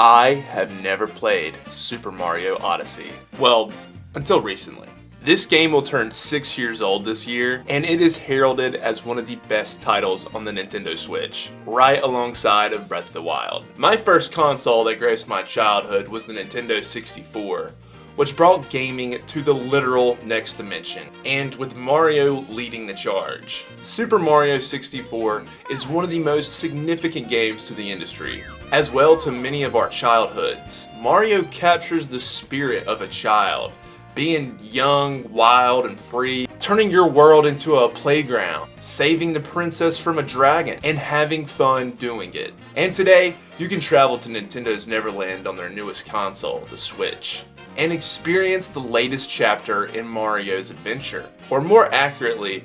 I have never played Super Mario Odyssey. Well, until recently. This game will turn 6 years old this year, and it is heralded as one of the best titles on the Nintendo Switch, right alongside of Breath of the Wild. My first console that graced my childhood was the Nintendo 64, which brought gaming to the literal next dimension, and with Mario leading the charge. Super Mario 64 is one of the most significant games to the industry, as well to many of our childhoods. Mario captures the spirit of a child, being young, wild, and free, turning your world into a playground, saving the princess from a dragon, and having fun doing it. And today, you can travel to Nintendo's Neverland on their newest console, the Switch, and experience the latest chapter in Mario's adventure, or more accurately,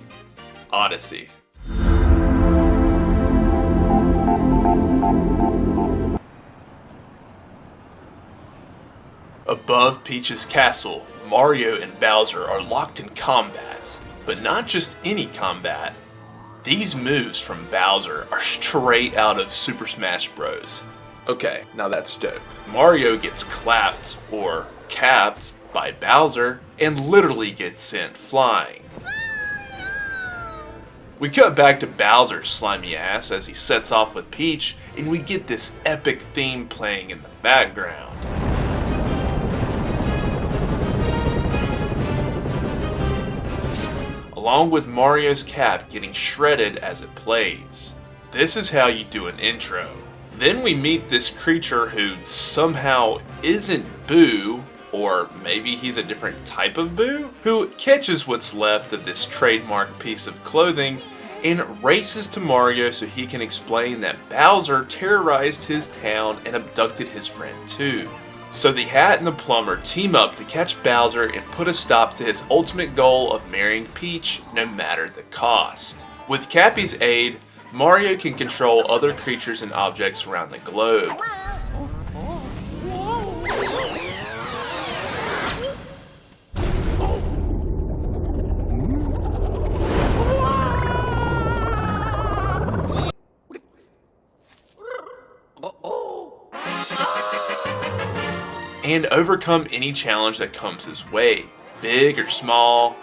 Odyssey. Above Peach's castle, Mario and Bowser are locked in combat, but not just any combat. These moves from Bowser are straight out of Super Smash Bros. Okay, now that's dope. Mario gets clapped, or capped, by Bowser, and literally gets sent flying. We cut back to Bowser's slimy ass as he sets off with Peach, and we get this epic theme playing in the background. Along with Mario's cap getting shredded as it plays. This is how you do an intro. Then we meet this creature who somehow isn't Boo, or maybe he's a different type of Boo, who catches what's left of this trademark piece of clothing and races to Mario so he can explain that Bowser terrorized his town and abducted his friend too. So the Hat and the Plumber team up to catch Bowser and put a stop to his ultimate goal of marrying Peach no matter the cost. With Cappy's aid, Mario can control other creatures and objects around the globe. And overcome any challenge that comes his way, big or small,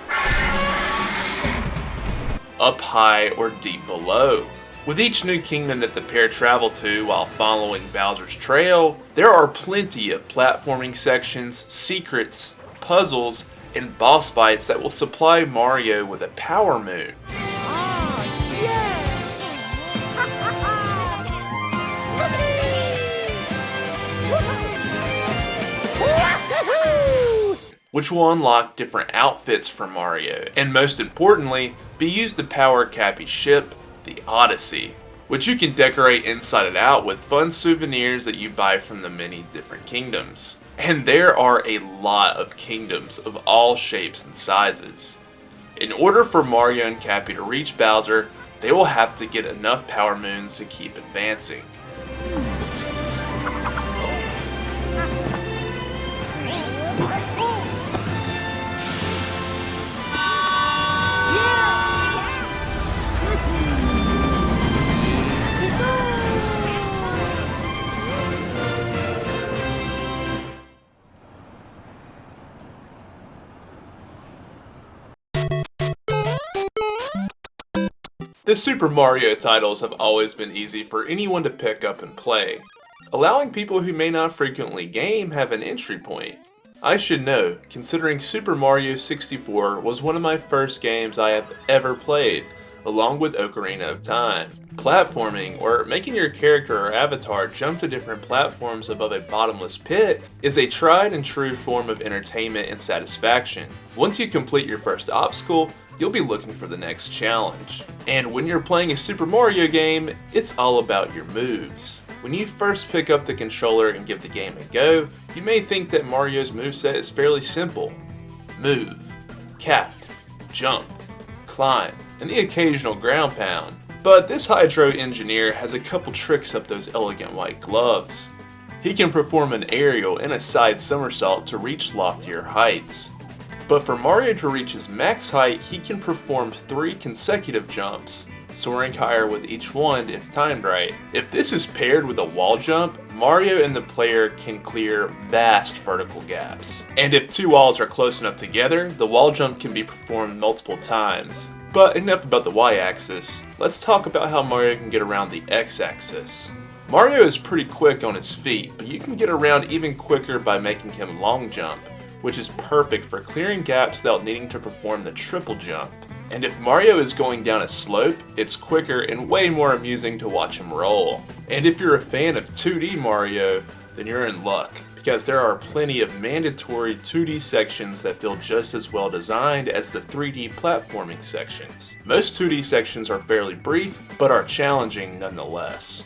up high or deep below. With each new kingdom that the pair travel to while following Bowser's trail, there are plenty of platforming sections, secrets, puzzles, and boss fights that will supply Mario with a power moon. Which will unlock different outfits for Mario, and most importantly, be used to power Cappy's ship, the Odyssey, which you can decorate inside and out with fun souvenirs that you buy from the many different kingdoms. And there are a lot of kingdoms of all shapes and sizes. In order for Mario and Cappy to reach Bowser, they will have to get enough power moons to keep advancing. The Super Mario titles have always been easy for anyone to pick up and play, allowing people who may not frequently game have an entry point. I should know, considering Super Mario 64 was one of my first games I have ever played, along with Ocarina of Time. Platforming, or making your character or avatar jump to different platforms above a bottomless pit, is a tried and true form of entertainment and satisfaction. Once you complete your first obstacle, you'll be looking for the next challenge. And when you're playing a Super Mario game, it's all about your moves. When you first pick up the controller and give the game a go, you may think that Mario's moveset is fairly simple. Move, cap, jump, climb, and the occasional ground pound. But this Hydro engineer has a couple tricks up those elegant white gloves. He can perform an aerial and a side somersault to reach loftier heights. But for Mario to reach his max height, he can perform 3 consecutive jumps, soaring higher with each one if timed right. If this is paired with a wall jump, Mario and the player can clear vast vertical gaps. And if two walls are close enough together, the wall jump can be performed multiple times. But enough about the y-axis, let's talk about how Mario can get around the x-axis. Mario is pretty quick on his feet, but you can get around even quicker by making him long jump, which is perfect for clearing gaps without needing to perform the triple jump. And if Mario is going down a slope, it's quicker and way more amusing to watch him roll. And if you're a fan of 2D Mario, then you're in luck, because there are plenty of mandatory 2D sections that feel just as well designed as the 3D platforming sections. Most 2D sections are fairly brief, but are challenging nonetheless.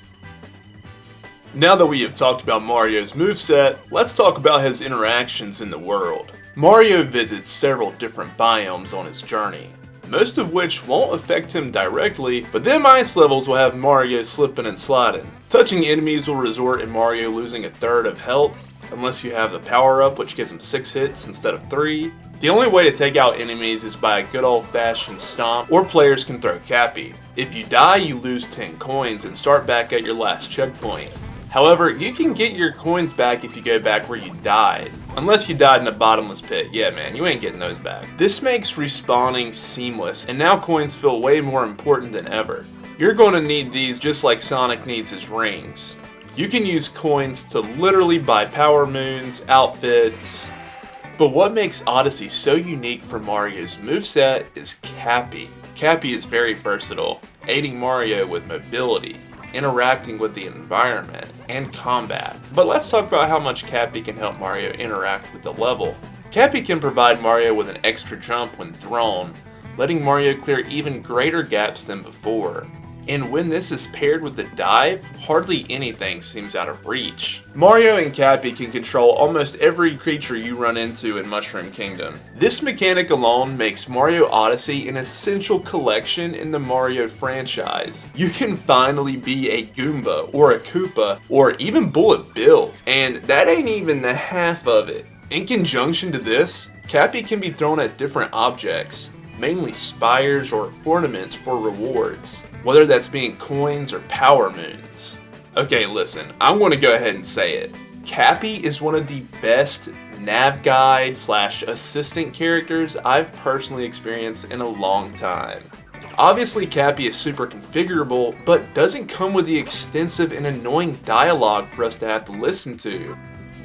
Now that we have talked about Mario's moveset, let's talk about his interactions in the world. Mario visits several different biomes on his journey, most of which won't affect him directly, but them ice levels will have Mario slipping and sliding. Touching enemies will result in Mario losing a third of health, unless you have the power up, which gives him 6 hits instead of 3. The only way to take out enemies is by a good old-fashioned stomp, or players can throw Cappy. If you die, you lose 10 coins and start back at your last checkpoint. However, you can get your coins back if you go back where you died. Unless you died in a bottomless pit. Yeah man, you ain't getting those back. This makes respawning seamless, and now coins feel way more important than ever. You're going to need these just like Sonic needs his rings. You can use coins to literally buy power moons, outfits. But what makes Odyssey so unique for Mario's moveset is Cappy. Cappy is very versatile, aiding Mario with mobility, interacting with the environment, and combat. But let's talk about how much Cappy can help Mario interact with the level. Cappy can provide Mario with an extra jump when thrown, letting Mario clear even greater gaps than before. And when this is paired with the dive, hardly anything seems out of reach. Mario and Cappy can control almost every creature you run into in Mushroom Kingdom. This mechanic alone makes Mario Odyssey an essential collection in the Mario franchise. You can finally be a Goomba, or a Koopa, or even Bullet Bill, and that ain't even the half of it. In conjunction to this, Cappy can be thrown at different objects, mainly spires or ornaments for rewards, whether that's being coins or power moons. Okay, listen, I'm going to go ahead and say it. Cappy is one of the best nav guide / assistant characters I've personally experienced in a long time. Obviously Cappy is super configurable, but doesn't come with the extensive and annoying dialogue for us to have to listen to.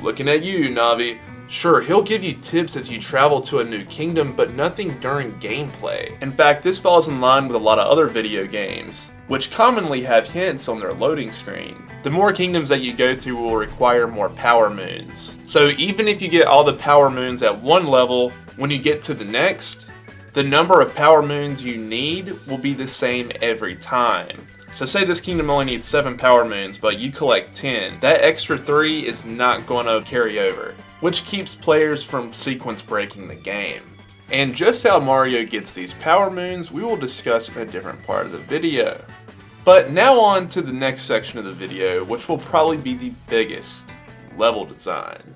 Looking at you, Navi. Sure, he'll give you tips as you travel to a new kingdom, but nothing during gameplay. In fact, this falls in line with a lot of other video games, which commonly have hints on their loading screen. The more kingdoms that you go to will require more power moons. So even if you get all the power moons at one level, when you get to the next, the number of power moons you need will be the same every time. So say this kingdom only needs 7 power moons, but you collect 10. That extra 3 is not going to carry over, which keeps players from sequence breaking the game. And just how Mario gets these power moons, we will discuss in a different part of the video. But now on to the next section of the video, which will probably be the biggest: level design.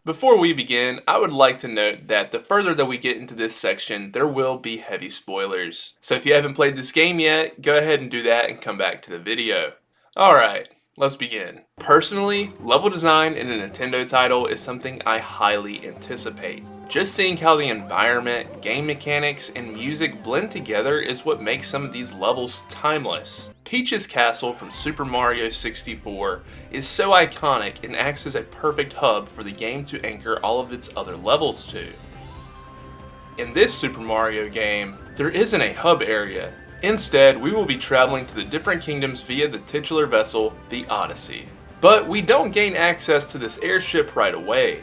Before we begin, I would like to note that the further that we get into this section, there will be heavy spoilers. So if you haven't played this game yet, go ahead and do that and come back to the video. Alright, let's begin. Personally, level design in a Nintendo title is something I highly anticipate. Just seeing how the environment, game mechanics, and music blend together is what makes some of these levels timeless. Peach's Castle from Super Mario 64 is so iconic and acts as a perfect hub for the game to anchor all of its other levels to. In this Super Mario game, there isn't a hub area. Instead, we will be traveling to the different kingdoms via the titular vessel, the Odyssey. But we don't gain access to this airship right away,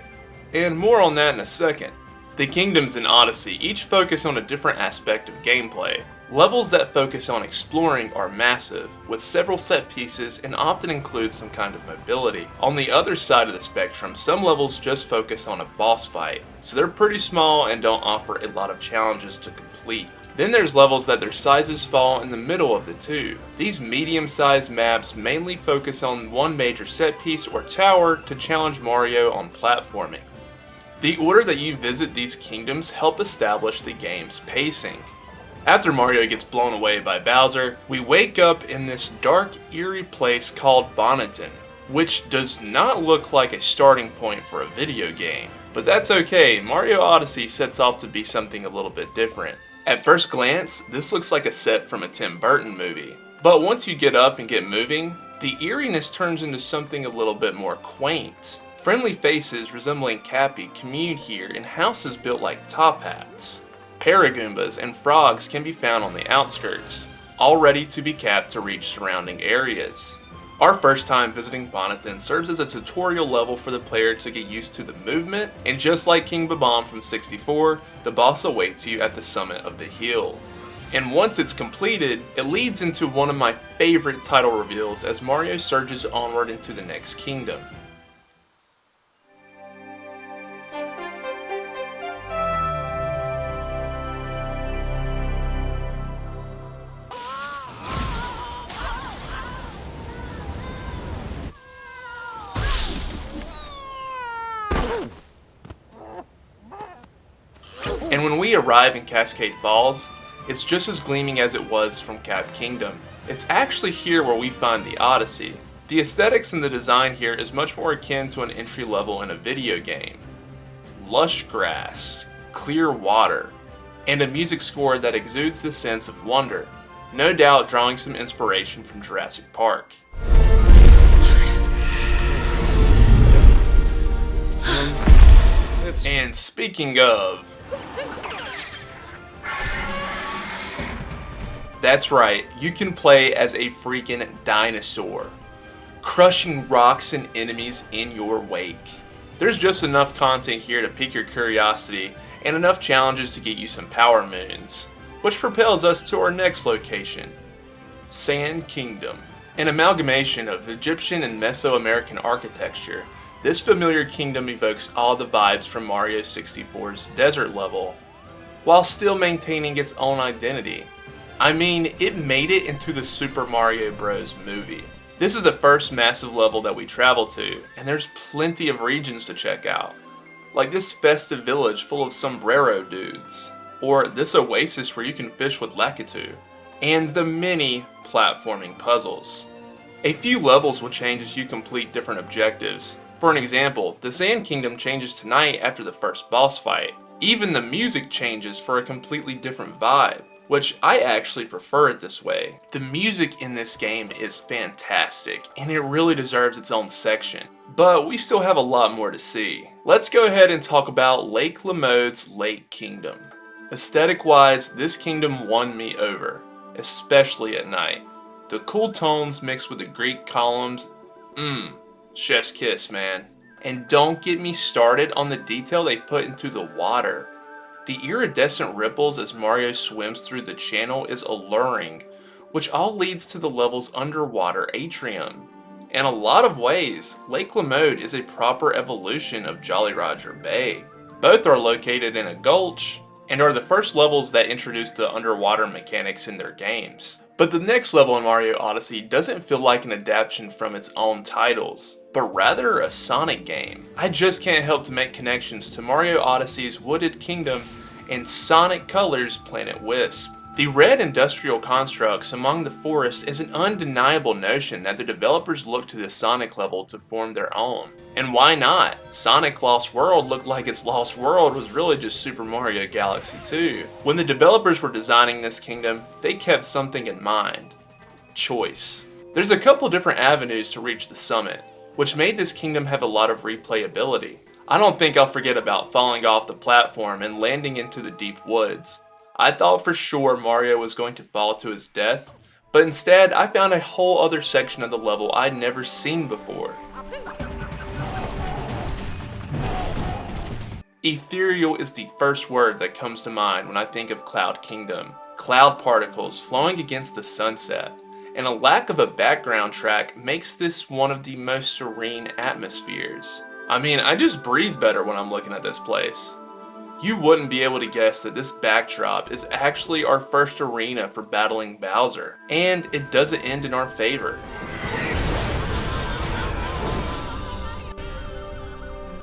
and more on that in a second. The kingdoms in Odyssey each focus on a different aspect of gameplay. Levels that focus on exploring are massive, with several set pieces and often include some kind of mobility. On the other side of the spectrum, some levels just focus on a boss fight, so they're pretty small and don't offer a lot of challenges to complete. Then there's levels that their sizes fall in the middle of the two. These medium-sized maps mainly focus on one major set piece or tower to challenge Mario on platforming. The order that you visit these kingdoms help establish the game's pacing. After Mario gets blown away by Bowser, we wake up in this dark, eerie place called Bonneton, which does not look like a starting point for a video game. But that's okay, Mario Odyssey sets off to be something a little bit different. At first glance, this looks like a set from a Tim Burton movie. But once you get up and get moving, the eeriness turns into something a little bit more quaint. Friendly faces resembling Cappy commune here in houses built like top hats. Paragoombas and frogs can be found on the outskirts, all ready to be capped to reach surrounding areas. Our first time visiting Bonneton serves as a tutorial level for the player to get used to the movement, and just like King Bob-omb from 64, the boss awaits you at the summit of the hill. And once it's completed, it leads into one of my favorite title reveals as Mario surges onward into the next kingdom. And when we arrive in Cascade Falls, it's just as gleaming as it was from Cap Kingdom. It's actually here where we find the Odyssey. The aesthetics and the design here is much more akin to an entry level in a video game. Lush grass, clear water, and a music score that exudes the sense of wonder, no doubt drawing some inspiration from Jurassic Park. And speaking of, that's right, you can play as a freaking dinosaur, crushing rocks and enemies in your wake. There's just enough content here to pique your curiosity and enough challenges to get you some power moons, which propels us to our next location, Sand Kingdom. An amalgamation of Egyptian and Mesoamerican architecture, this familiar kingdom evokes all the vibes from Mario 64's desert level, while still maintaining its own identity. I mean, it made it into the Super Mario Bros. Movie. This is the first massive level that we travel to, and there's plenty of regions to check out. Like this festive village full of sombrero dudes, or this oasis where you can fish with Lakitu, and the many platforming puzzles. A few levels will change as you complete different objectives. For an example, the Sand Kingdom changes tonight after the first boss fight. Even the music changes for a completely different vibe, which I actually prefer it this way. The music in this game is fantastic, and it really deserves its own section. But we still have a lot more to see. Let's go ahead and talk about Lake Lamode's Lake Kingdom. Aesthetic-wise, this kingdom won me over, especially at night. The cool tones mixed with the Greek columns, chef's kiss, man. And don't get me started on the detail they put into the water. The iridescent ripples as Mario swims through the channel is alluring, which all leads to the level's underwater atrium. In a lot of ways, Lake Lamode is a proper evolution of Jolly Roger Bay. Both are located in a gulch, and are the first levels that introduce the underwater mechanics in their games. But the next level in Mario Odyssey doesn't feel like an adaptation from its own titles, but rather a Sonic game. I just can't help to make connections to Mario Odyssey's Wooded Kingdom and Sonic Colors' Planet Wisp. The red industrial constructs among the forests is an undeniable notion that the developers looked to the Sonic level to form their own. And why not? Sonic Lost World looked like its Lost World was really just Super Mario Galaxy 2. When the developers were designing this kingdom, they kept something in mind: choice. There's a couple different avenues to reach the summit, which made this kingdom have a lot of replayability. I don't think I'll forget about falling off the platform and landing into the deep woods. I thought for sure Mario was going to fall to his death, but instead I found a whole other section of the level I'd never seen before. Ethereal is the first word that comes to mind when I think of Cloud Kingdom. Cloud particles flowing against the sunset, and a lack of a background track makes this one of the most serene atmospheres. I mean, I just breathe better when I'm looking at this place. You wouldn't be able to guess that this backdrop is actually our first arena for battling Bowser, and it doesn't end in our favor.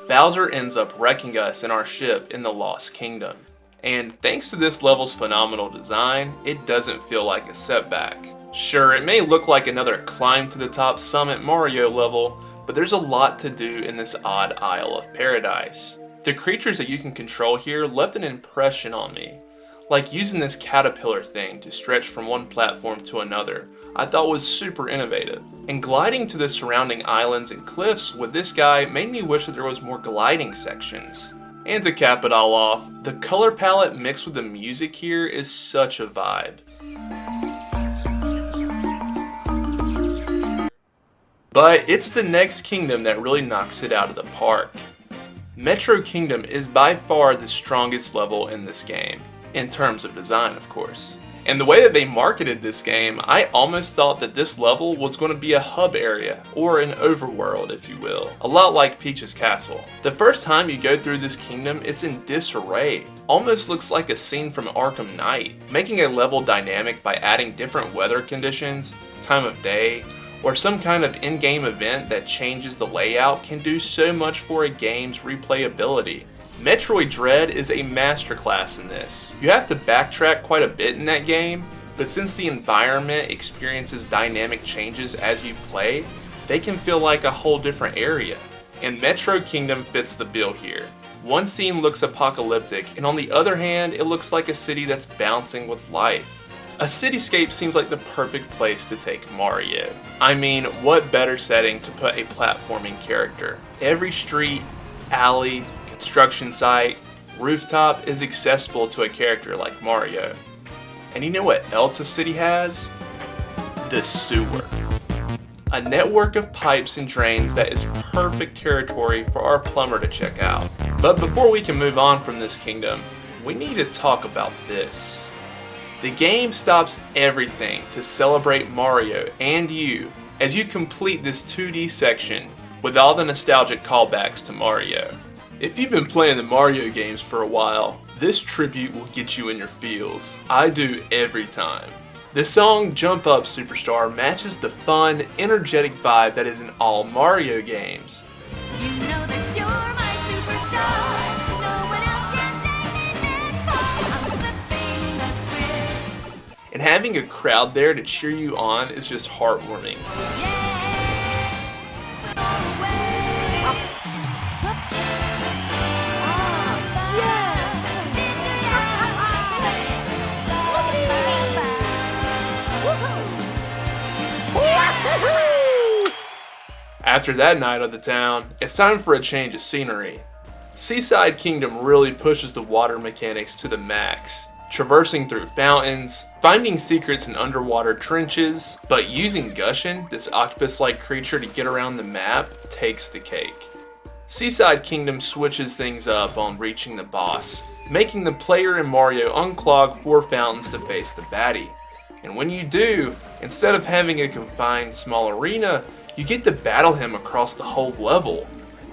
Bowser ends up wrecking us in our ship in the Lost Kingdom. And thanks to this level's phenomenal design, it doesn't feel like a setback. Sure, it may look like another climb to the top summit Mario level, but there's a lot to do in this odd Isle of Paradise. The creatures that you can control here left an impression on me. Like using this caterpillar thing to stretch from one platform to another, I thought was super innovative. And gliding to the surrounding islands and cliffs with this guy made me wish that there was more gliding sections. And to cap it all off, the color palette mixed with the music here is such a vibe. But it's the next kingdom that really knocks it out of the park. Metro Kingdom is by far the strongest level in this game, in terms of design of course. And the way that they marketed this game, I almost thought that this level was going to be a hub area, or an overworld if you will, a lot like Peach's Castle. The first time you go through this kingdom, it's in disarray. Almost looks like a scene from Arkham Knight. Making a level dynamic by adding different weather conditions, time of day, or some kind of in-game event that changes the layout can do so much for a game's replayability. Metroid Dread is a masterclass in this. You have to backtrack quite a bit in that game, but since the environment experiences dynamic changes as you play, they can feel like a whole different area. And Metro Kingdom fits the bill here. One scene looks apocalyptic, and on the other hand, it looks like a city that's bouncing with life. A cityscape seems like the perfect place to take Mario. I mean, what better setting to put a platforming character? Every street, alley, construction site, rooftop is accessible to a character like Mario. And you know what else a city has? The sewer. A network of pipes and drains that is perfect territory for our plumber to check out. But before we can move on from this kingdom, we need to talk about this. The game stops everything to celebrate Mario and you as you complete this 2D section with all the nostalgic callbacks to Mario. If you've been playing the Mario games for a while, this tribute will get you in your feels. I do every time. The song Jump Up Superstar matches the fun, energetic vibe that is in all Mario games. You know that you're my superstar, so no one else can take me this far. I'm flipping the switch. And having a crowd there to cheer you on is just heartwarming. Yeah, so away. After that night of the town, it's time for a change of scenery. Seaside Kingdom really pushes the water mechanics to the max, traversing through fountains, finding secrets in underwater trenches, but using Gushin, this octopus-like creature to get around the map, takes the cake. Seaside Kingdom switches things up on reaching the boss, making the player and Mario unclog 4 fountains to face the baddie. And when you do, instead of having a confined small arena, you get to battle him across the whole level.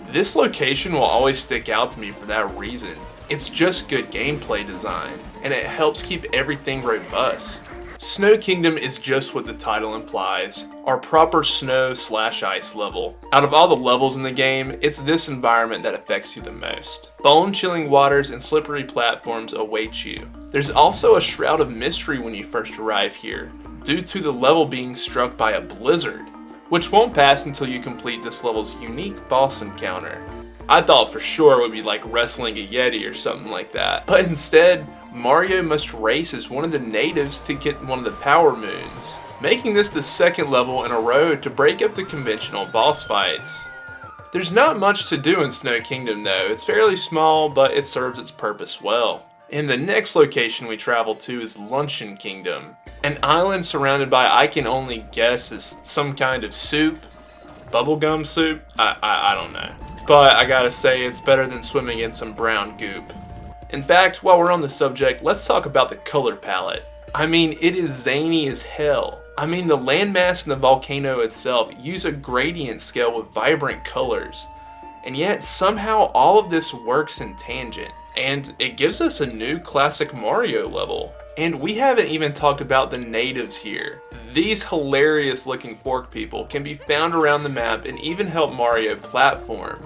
This location will always stick out to me for that reason. It's just good gameplay design, and it helps keep everything robust. Snow Kingdom is just what the title implies, our proper snow/ice level. Out of all the levels in the game, it's this environment that affects you the most. Bone-chilling waters and slippery platforms await you. There's also a shroud of mystery when you first arrive here, due to the level being struck by a blizzard, which won't pass until you complete this level's unique boss encounter. I thought for sure it would be like wrestling a Yeti or something like that, but instead, Mario must race as one of the natives to get one of the power moons, making this the second level in a row to break up the conventional boss fights. There's not much to do in Snow Kingdom though, it's fairly small, but it serves its purpose well. And the next location we travel to is Luncheon Kingdom, an island surrounded by, I can only guess, is some kind of soup, bubblegum soup, I don't know. But I gotta say, it's better than swimming in some brown goop. In fact, while we're on the subject, let's talk about the color palette. I mean, it is zany as hell. I mean, the landmass and the volcano itself use a gradient scale with vibrant colors. And yet, somehow, all of this works in tangent. And it gives us a new classic Mario level. And we haven't even talked about the natives here. These hilarious looking fork people can be found around the map and even help Mario platform.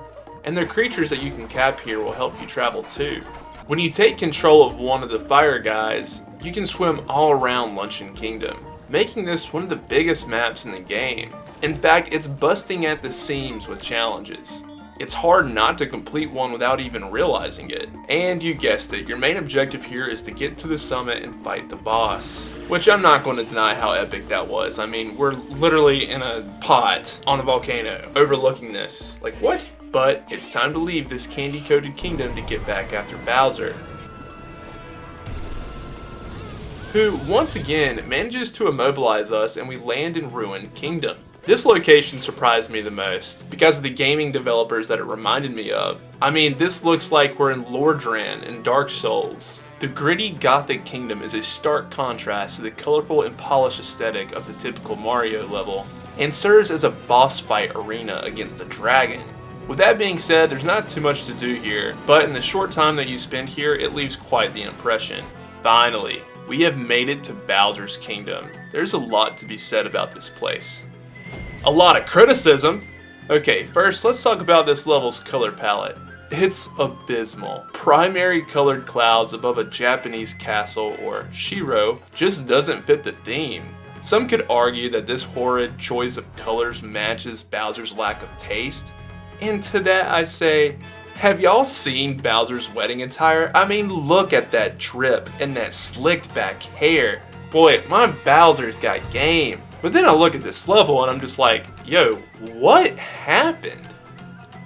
and the creatures that you can cap here will help you travel too. When you take control of one of the fire guys, you can swim all around Luncheon Kingdom, making this one of the biggest maps in the game. In fact, it's busting at the seams with challenges. It's hard not to complete one without even realizing it. And you guessed it, your main objective here is to get to the summit and fight the boss. Which I'm not going to deny how epic that was. I mean, we're literally in a pot on a volcano overlooking this. Like, what? But it's time to leave this candy-coated kingdom to get back after Bowser, who once again manages to immobilize us and we land in Ruined Kingdom. This location surprised me the most because of the gaming developers that it reminded me of. I mean, this looks like we're in Lordran in Dark Souls. The gritty gothic kingdom is a stark contrast to the colorful and polished aesthetic of the typical Mario level, and serves as a boss fight arena against a dragon. With that being said, there's not too much to do here, but in the short time that you spend here, it leaves quite the impression. Finally, we have made it to Bowser's Kingdom. There's a lot to be said about this place. A lot of criticism. Okay, first let's talk about this level's color palette. It's abysmal. Primary colored clouds above a Japanese castle or Shiro just doesn't fit the theme. Some could argue that this horrid choice of colors matches Bowser's lack of taste. And to that I say, have y'all seen Bowser's wedding attire? I mean, look at that drip and that slicked back hair. Boy, my Bowser's got game. But then I look at this level and I'm just like, yo, what happened?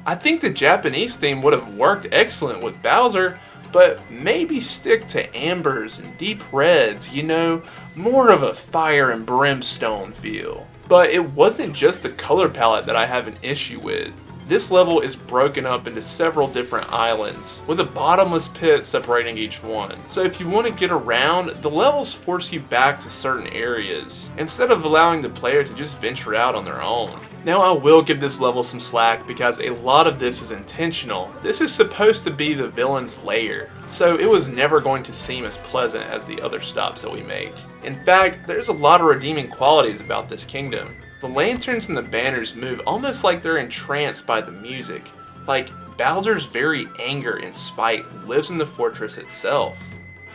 I think the Japanese theme would have worked excellent with Bowser, but maybe stick to ambers and deep reds, you know, more of a fire and brimstone feel. But it wasn't just the color palette that I have an issue with. This level is broken up into several different islands, with a bottomless pit separating each one. So if you want to get around, the levels force you back to certain areas, instead of allowing the player to just venture out on their own. Now I will give this level some slack because a lot of this is intentional. This is supposed to be the villain's lair, so it was never going to seem as pleasant as the other stops that we make. In fact, there's a lot of redeeming qualities about this kingdom. The lanterns and the banners move almost like they're entranced by the music. Like Bowser's very anger and spite lives in the fortress itself.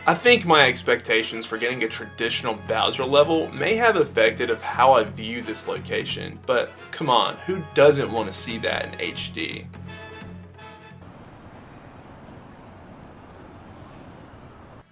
I think my expectations for getting a traditional Bowser level may have affected of how I view this location, but come on, who doesn't want to see that in HD?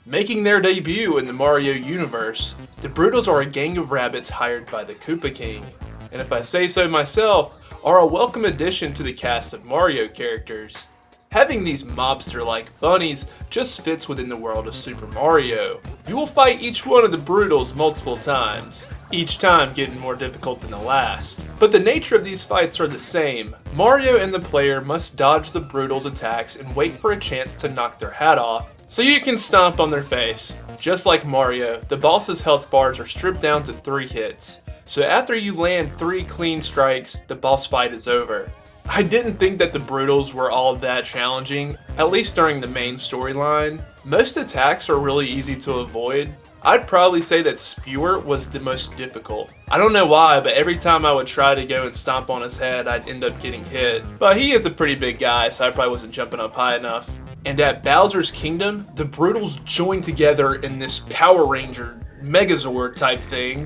Making their debut in the Mario universe, the Broodals are a gang of rabbits hired by the Koopa King, and if I say so myself, are a welcome addition to the cast of Mario characters. Having these mobster-like bunnies just fits within the world of Super Mario. You will fight each one of the Broodals multiple times, each time getting more difficult than the last. But the nature of these fights are the same. Mario and the player must dodge the Broodals' attacks and wait for a chance to knock their hat off, so you can stomp on their face. Just like Mario, the boss's health bars are stripped down to 3 hits. So after you land 3 clean strikes, the boss fight is over. I didn't think that the Broodals were all that challenging, at least during the main storyline. Most attacks are really easy to avoid. I'd probably say that Spewer was the most difficult. I don't know why, but every time I would try to go and stomp on his head, I'd end up getting hit. But he is a pretty big guy, so I probably wasn't jumping up high enough. And at Bowser's Kingdom, the Broodals join together in this Power Ranger Megazord type thing.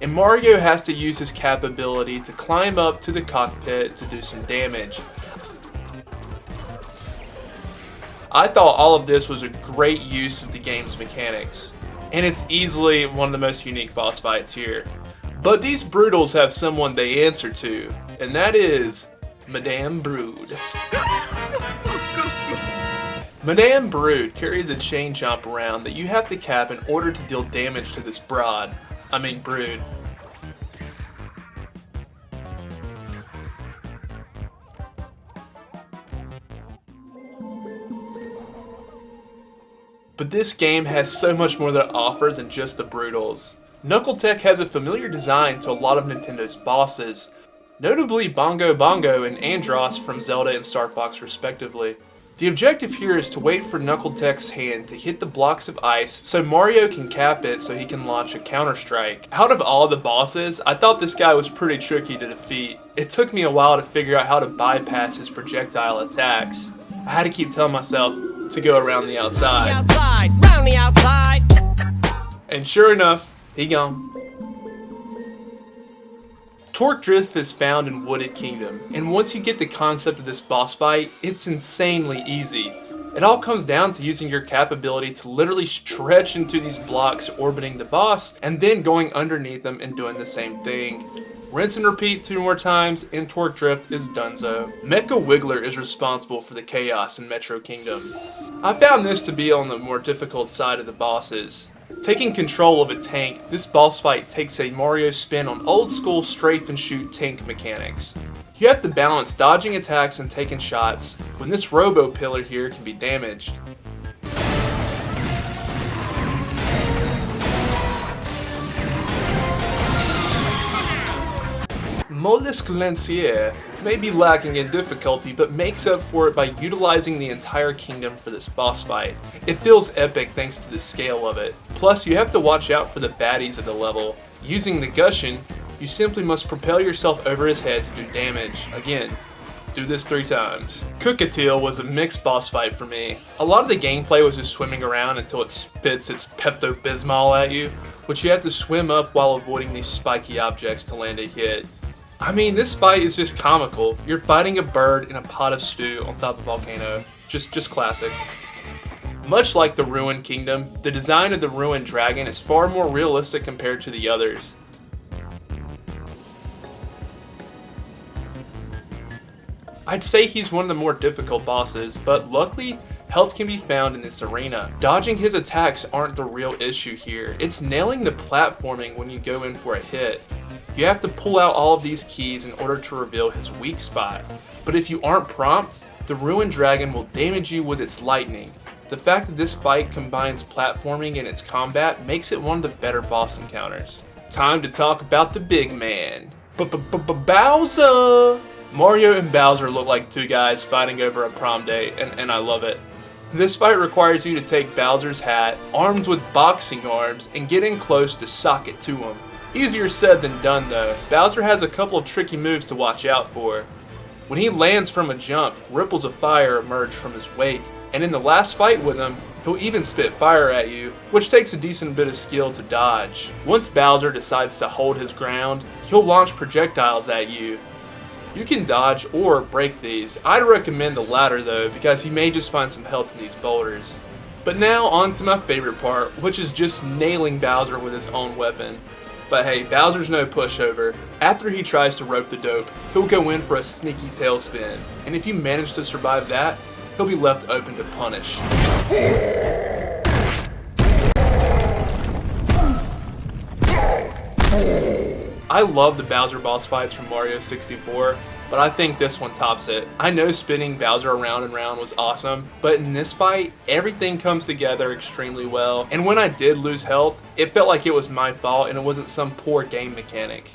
And Mario has to use his capability to climb up to the cockpit to do some damage. I thought all of this was a great use of the game's mechanics, and it's easily one of the most unique boss fights here. But these Broodals have someone they answer to, and that is Madame Brood. Madame Brood carries a chain jump around that you have to cap in order to deal damage to this Brood. But this game has so much more that it offers than just the Broodals. Knuckle Tech has a familiar design to a lot of Nintendo's bosses, notably Bongo Bongo and Andross from Zelda and Star Fox respectively. The objective here is to wait for Knuckletech's hand to hit the blocks of ice so Mario can cap it so he can launch a counter strike. Out of all the bosses, I thought this guy was pretty tricky to defeat. It took me a while to figure out how to bypass his projectile attacks. I had to keep telling myself to go around the outside. Round the outside. And sure enough, he gone. Torque Drift is found in Wooded Kingdom, and once you get the concept of this boss fight, it's insanely easy. It all comes down to using your cap ability to literally stretch into these blocks orbiting the boss, and then going underneath them and doing the same thing. Rinse and repeat 2 more times, and Torque Drift is donezo. Mecha Wiggler is responsible for the chaos in Metro Kingdom. I found this to be on the more difficult side of the bosses. Taking control of a tank, this boss fight takes a Mario spin on old school strafe and shoot tank mechanics. You have to balance dodging attacks and taking shots when this robo pillar here can be damaged. Mollusk Lancier may be lacking in difficulty, but makes up for it by utilizing the entire kingdom for this boss fight. It feels epic thanks to the scale of it. Plus, you have to watch out for the baddies of the level. Using the Gushin, you simply must propel yourself over his head to do damage. Again, do this 3 times. Cookatiel was a mixed boss fight for me. A lot of the gameplay was just swimming around until it spits its Pepto-Bismol at you, which you have to swim up while avoiding these spiky objects to land a hit. I mean, this fight is just comical. You're fighting a bird in a pot of stew on top of a volcano. Just classic. Much like the Ruined Kingdom, the design of the Ruined Dragon is far more realistic compared to the others. I'd say he's one of the more difficult bosses, but luckily, health can be found in this arena. Dodging his attacks aren't the real issue here. It's nailing the platforming when you go in for a hit. You have to pull out all of these keys in order to reveal his weak spot. But if you aren't prompt, the Ruined Dragon will damage you with its lightning. The fact that this fight combines platforming and its combat makes it one of the better boss encounters. Time to talk about the big man. Bowser! Mario and Bowser look like 2 guys fighting over a prom date, and I love it. This fight requires you to take Bowser's hat, armed with boxing arms, and get in close to sock it to him. Easier said than done though. Bowser has a couple of tricky moves to watch out for. When he lands from a jump, ripples of fire emerge from his wake, and in the last fight with him, he'll even spit fire at you, which takes a decent bit of skill to dodge. Once Bowser decides to hold his ground, he'll launch projectiles at you. You can dodge or break these. I'd recommend the latter though, because you may just find some health in these boulders. But now on to my favorite part, which is just nailing Bowser with his own weapon. But hey, Bowser's no pushover. After he tries to rope the dope, he'll go in for a sneaky tailspin. And if you manage to survive that, he'll be left open to punish. I love the Bowser boss fights from Mario 64, but I think this one tops it. I know spinning Bowser around and around was awesome, but in this fight, everything comes together extremely well, and when I did lose health, it felt like it was my fault and it wasn't some poor game mechanic.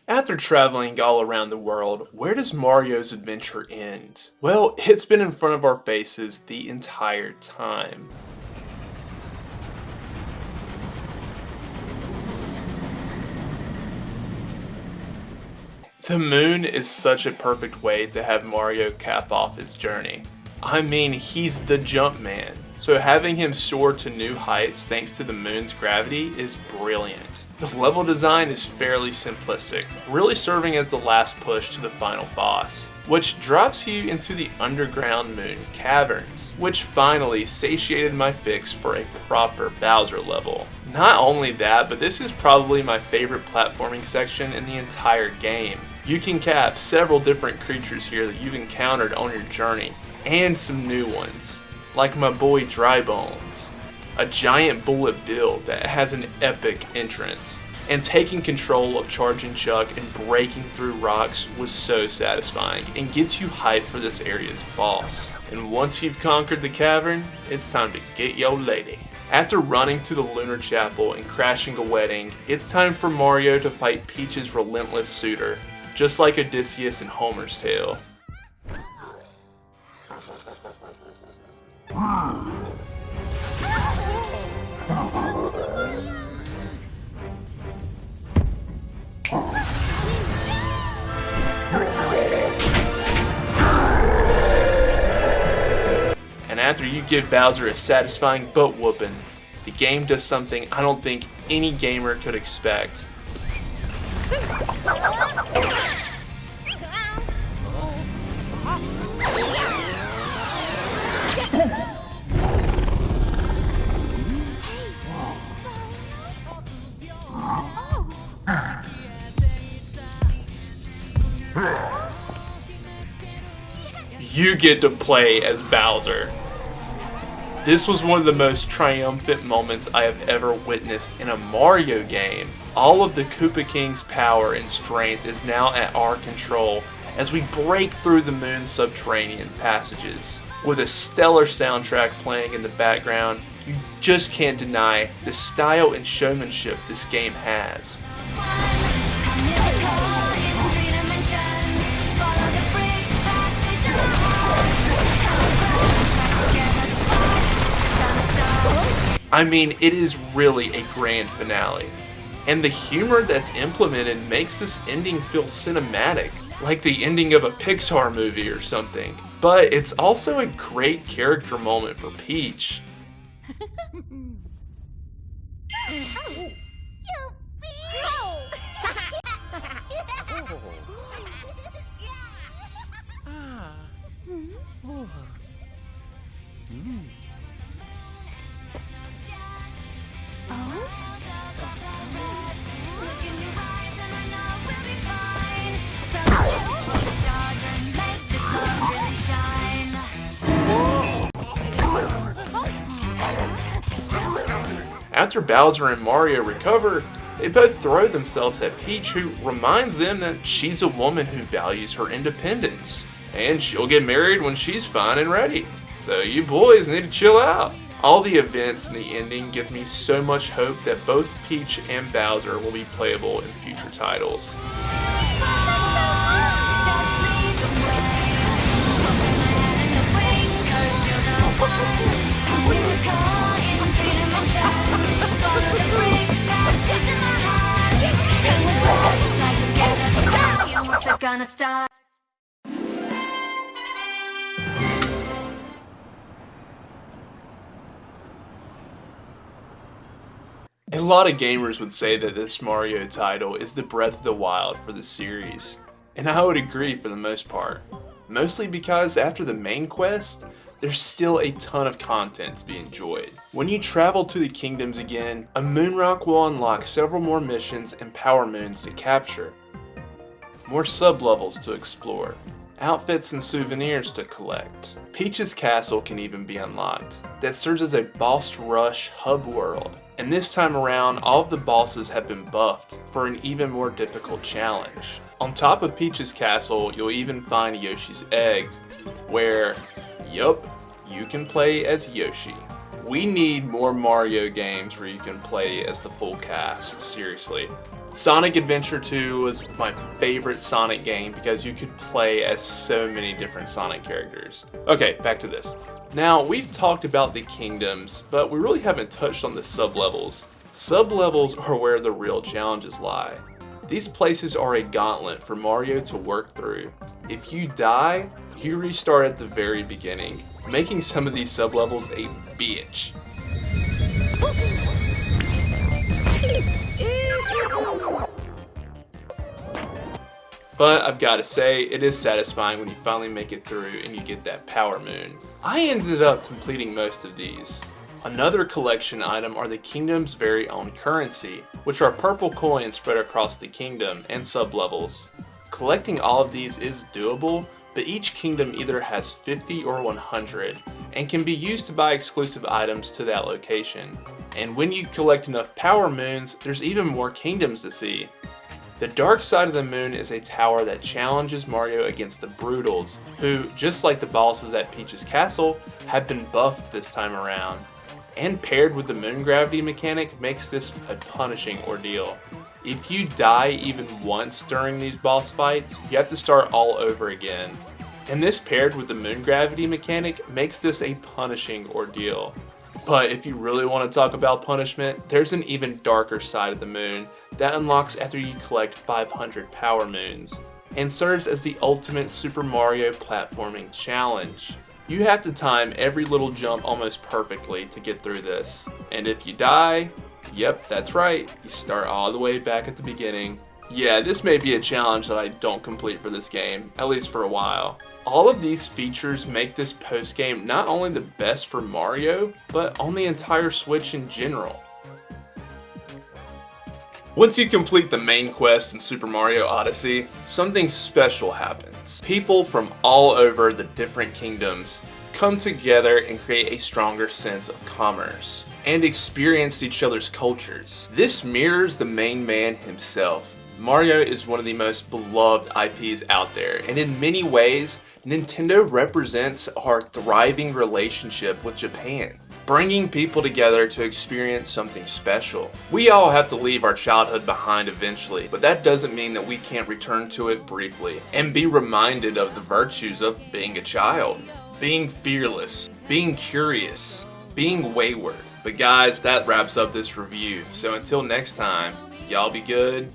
After traveling all around the world, where does Mario's adventure end? Well, it's been in front of our faces the entire time. The moon is such a perfect way to have Mario cap off his journey. I mean, he's the jump man, so having him soar to new heights thanks to the moon's gravity is brilliant. The level design is fairly simplistic, really serving as the last push to the final boss, which drops you into the underground moon caverns, which finally satiated my fix for a proper Bowser level. Not only that, but this is probably my favorite platforming section in the entire game. You can cap several different creatures here that you've encountered on your journey, and some new ones, like my boy Drybones, a giant bullet build that has an epic entrance. And taking control of Charging Chuck and breaking through rocks was so satisfying and gets you hyped for this area's boss. And once you've conquered the cavern, it's time to get your lady. After running to the Lunar Chapel and crashing a wedding, it's time for Mario to fight Peach's relentless suitor, just like Odysseus in Homer's tale. And after you give Bowser a satisfying butt whooping, the game does something I don't think any gamer could expect. You get to play as Bowser. This was one of the most triumphant moments I have ever witnessed in a Mario game. All of the Koopa King's power and strength is now at our control as we break through the moon's subterranean passages. With a stellar soundtrack playing in the background, you just can't deny the style and showmanship this game has. I mean, it is really a grand finale. And the humor that's implemented makes this ending feel cinematic, like the ending of a Pixar movie or something. But it's also a great character moment for Peach. After Bowser and Mario recover, they both throw themselves at Peach, who reminds them that she's a woman who values her independence, and she'll get married when she's fine and ready. So you boys need to chill out. All the events in the ending give me so much hope that both Peach and Bowser will be playable in future titles. Gonna start. A lot of gamers would say that this Mario title is the Breath of the Wild for the series, and I would agree for the most part. Mostly because after the main quest, there's still a ton of content to be enjoyed. When you travel to the kingdoms again, a moon rock will unlock several more missions and power moons to capture, more sub-levels to explore, outfits and souvenirs to collect. Peach's castle can even be unlocked, that serves as a boss rush hub world. And this time around, all of the bosses have been buffed for an even more difficult challenge. On top of Peach's castle, you'll even find Yoshi's egg, where, yup, you can play as Yoshi. We need more Mario games where you can play as the full cast, seriously. Sonic Adventure 2 was my favorite Sonic game because you could play as so many different Sonic characters. Okay, back to this. Now, we've talked about the kingdoms, but we really haven't touched on the sub-levels. Sub-levels are where the real challenges lie. These places are a gauntlet for Mario to work through. If you die, you restart at the very beginning, making some of these sub-levels a bitch. But I've got to say, it is satisfying when you finally make it through and you get that power moon. I ended up completing most of these. Another collection item are the kingdom's very own currency, which are purple coins spread across the kingdom and sub-levels. Collecting all of these is doable, but each kingdom either has 50 or 100, and can be used to buy exclusive items to that location. And when you collect enough power moons, there's even more kingdoms to see. The dark side of the moon is a tower that challenges Mario against the Brutals, who, just like the bosses at Peach's castle, have been buffed this time around. and paired with the moon gravity mechanic makes this a punishing ordeal. If you die even once during these boss fights, you have to start all over again. And this paired with the moon gravity mechanic makes this a punishing ordeal. But if you really want to talk about punishment, there's an even darker side of the moon that unlocks after you collect 500 power moons, and serves as the ultimate Super Mario platforming challenge. You have to time every little jump almost perfectly to get through this, and if you die, yep, that's right, you start all the way back at the beginning. Yeah, this may be a challenge that I don't complete for this game, at least for a while. All of these features make this post-game not only the best for Mario, but on the entire Switch in general. Once you complete the main quest in Super Mario Odyssey, something special happens. People from all over the different kingdoms come together and create a stronger sense of commerce and experience each other's cultures. This mirrors the main man himself. Mario is one of the most beloved IPs out there, and in many ways, Nintendo represents our thriving relationship with Japan, bringing people together to experience something special. We all have to leave our childhood behind eventually, but that doesn't mean that we can't return to it briefly and be reminded of the virtues of being a child, being fearless, being curious, being wayward. But guys, that wraps up this review. So until next time, y'all be good,